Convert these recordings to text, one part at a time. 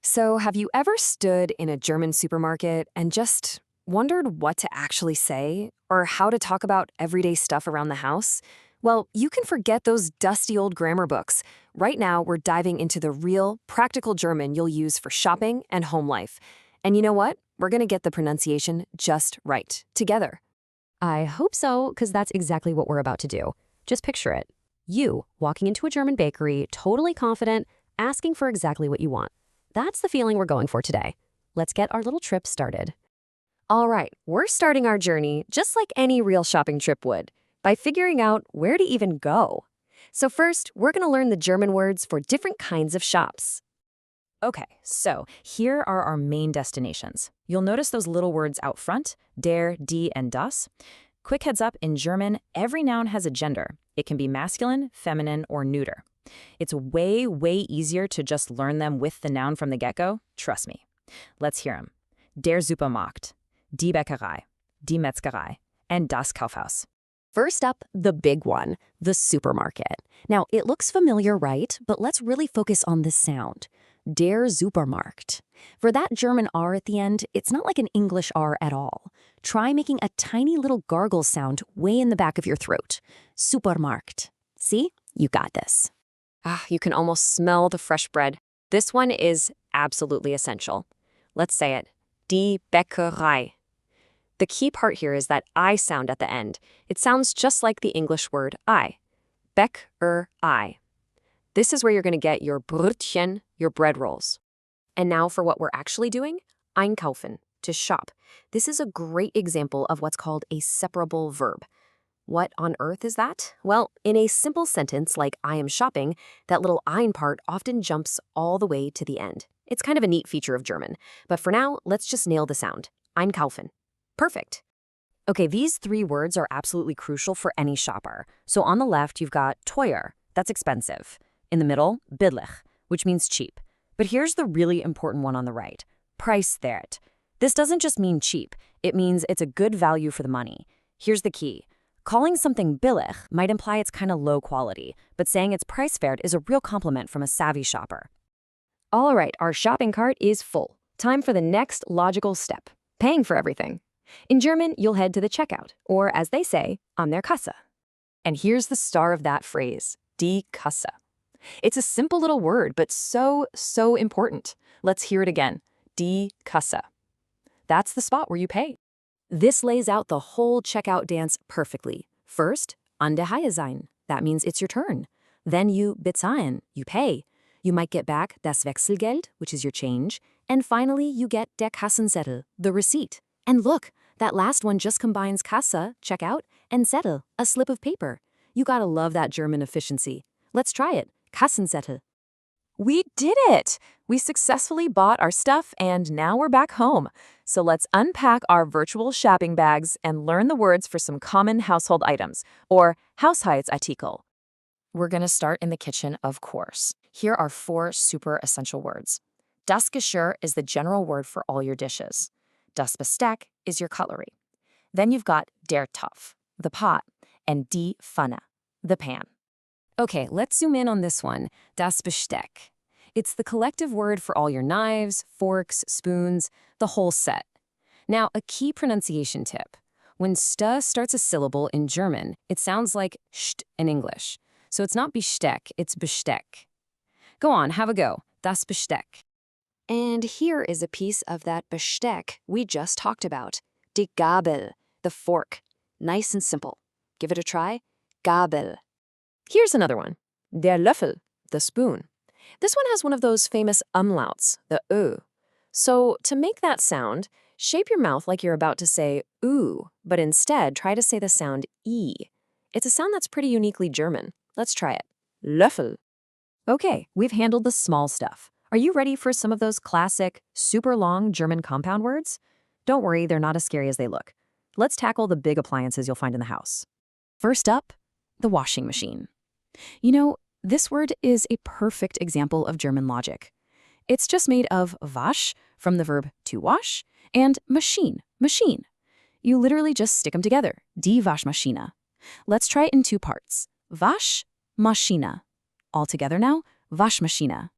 So, have you ever stood in a German supermarket and just wondered what to actually say or how to talk about everyday stuff around the house? Well, you can forget those dusty old grammar books. Right now, we're diving into the real, practical German you'll use for shopping and home life. And you know what? We're going to get the pronunciation just right together. I hope so, because that's exactly what we're about to do. Just picture it. You walking into a German bakery, totally confident, asking for exactly what you want. That's the feeling we're going for today. Let's get our little trip started. All right, we're starting our journey just like any real shopping trip would, by figuring out where to even go. So first, we're going to learn the German words for different kinds of shops. Okay, so here are our main destinations. You'll notice those little words out front, der, die, and das. Quick heads up, in German, every noun has a gender. It can be masculine, feminine, or neuter. It's way, way easier to just learn them with the noun from the get-go. Trust me. Let's hear them. Der Supermarkt, die Bäckerei, die Metzgerei, and das Kaufhaus. First up, the big one, the supermarket. Now, it looks familiar, right? But let's really focus on the sound. Der Supermarkt. For that German R at the end, it's not like an English R at all. Try making a tiny little gargle sound way in the back of your throat. Supermarkt. See? You got this. You can almost smell the fresh bread. This one is absolutely essential. Let's say it. Die Bäckerei. The key part here is that I sound at the end. It sounds just like the English word I. Bäckerei. This is where you're going to get your Brötchen, your bread rolls. And now for what we're actually doing, einkaufen, to shop. This is a great example of what's called a separable verb. What on earth is that? Well, in a simple sentence like I am shopping, that little ein part often jumps all the way to the end. It's kind of a neat feature of German. But for now, let's just nail the sound. Einkaufen. Perfect. Okay, these three words are absolutely crucial for any shopper. So on the left, you've got teuer, that's expensive. In the middle, billig, which means cheap. But here's the really important one on the right, preiswert. This doesn't just mean cheap, it means it's a good value for the money. Here's the key. Calling something billig might imply it's kind of low quality, but saying it's preiswert is a real compliment from a savvy shopper. All right, our shopping cart is full. Time for the next logical step, paying for everything. In German, you'll head to the checkout, or as they say, an der Kasse. And here's the star of that phrase, die Kasse. It's a simple little word, but so important. Let's hear it again, die Kasse. That's the spot where you pay. This lays out the whole checkout dance perfectly. First, an der Reihe sein. That means it's your turn. Then you bezahlen, you pay. You might get back das Wechselgeld, which is your change. And finally, you get der Kassenzettel, the receipt. And look, that last one just combines Kasse, checkout, and Zettel, a slip of paper. You gotta love that German efficiency. Let's try it. Kassenzettel. We did it! We successfully bought our stuff and now we're back home. So let's unpack our virtual shopping bags and learn the words for some common household items, or Haushaltsartikel. We're gonna start in the kitchen, of course. Here are 4 super essential words. Das Geschirr is the general word for all your dishes. Das Besteck is your cutlery. Then you've got der Topf, the pot, and die Pfanne, the pan. Okay, let's zoom in on this one, das Besteck. It's the collective word for all your knives, forks, spoons, the whole set. Now, a key pronunciation tip. When st starts a syllable in German, it sounds like st in English. So it's not Besteck, it's Besteck. Go on, have a go. Das Besteck. And here is a piece of that Besteck we just talked about. Die Gabel, the fork. Nice and simple. Give it a try. Gabel. Here's another one. Der Löffel, the spoon. This one has one of those famous umlauts, the Ö. So to make that sound, shape your mouth like you're about to say oo, but instead try to say the sound E. It's a sound that's pretty uniquely German. Let's try it. Löffel. Okay, we've handled the small stuff. Are you ready for some of those classic, super long German compound words? Don't worry, they're not as scary as they look. Let's tackle the big appliances you'll find in the house. First up, the washing machine. You know, this word is a perfect example of German logic. It's just made of wasch, from the verb to wash, and machine. You literally just stick them together, die Waschmaschine. Let's try it in 2 parts. Waschmaschine. All together now, Waschmaschine.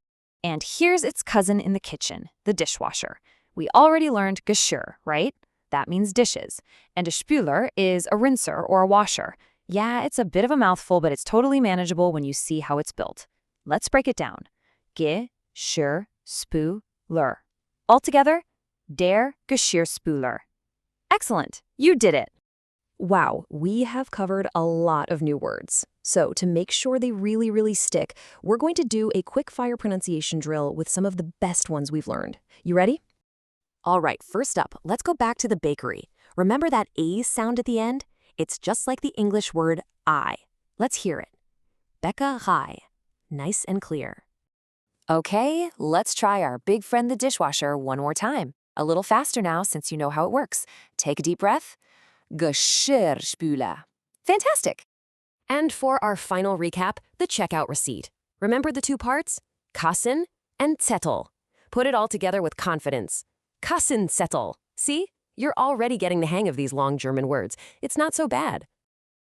And here's its cousin in the kitchen, the dishwasher. We already learned Geschirr, right? That means dishes. And a Spüler is a rinser or a washer. Yeah, it's a bit of a mouthful, but it's totally manageable when you see how it's built. Let's break it down. Geschirr, Spüler. Altogether, der Geschirrspüler. Excellent, you did it. Wow, we have covered a lot of new words. So to make sure they really stick, we're going to do a quick fire pronunciation drill with some of the best ones we've learned. You ready? All right, first up, let's go back to the bakery. Remember that A sound at the end? It's just like the English word I. Let's hear it. Bäckerei. Nice and clear. Okay, let's try our big friend the dishwasher one more time. A little faster now since you know how it works. Take a deep breath. Geschirrspüler. Fantastic. And for our final recap, the checkout receipt. Remember the two parts? Kassen and Zettel. Put it all together with confidence. Kassenzettel. See? You're already getting the hang of these long German words. It's not so bad.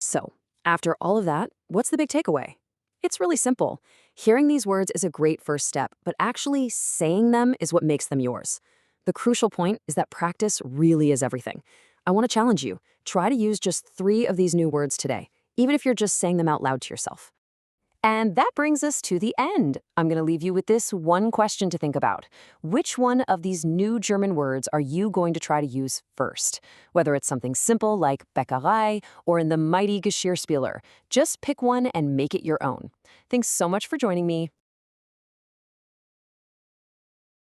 So, after all of that, what's the big takeaway? It's really simple. Hearing these words is a great first step, but actually saying them is what makes them yours. The crucial point is that practice really is everything. I want to challenge you. Try to use just 3 of these new words today, even if you're just saying them out loud to yourself. And that brings us to the end. I'm going to leave you with this one question to think about. Which one of these new German words are you going to try to use first? Whether it's something simple like Bäckerei or in the mighty Geschirrspüler, just pick one and make it your own. Thanks so much for joining me.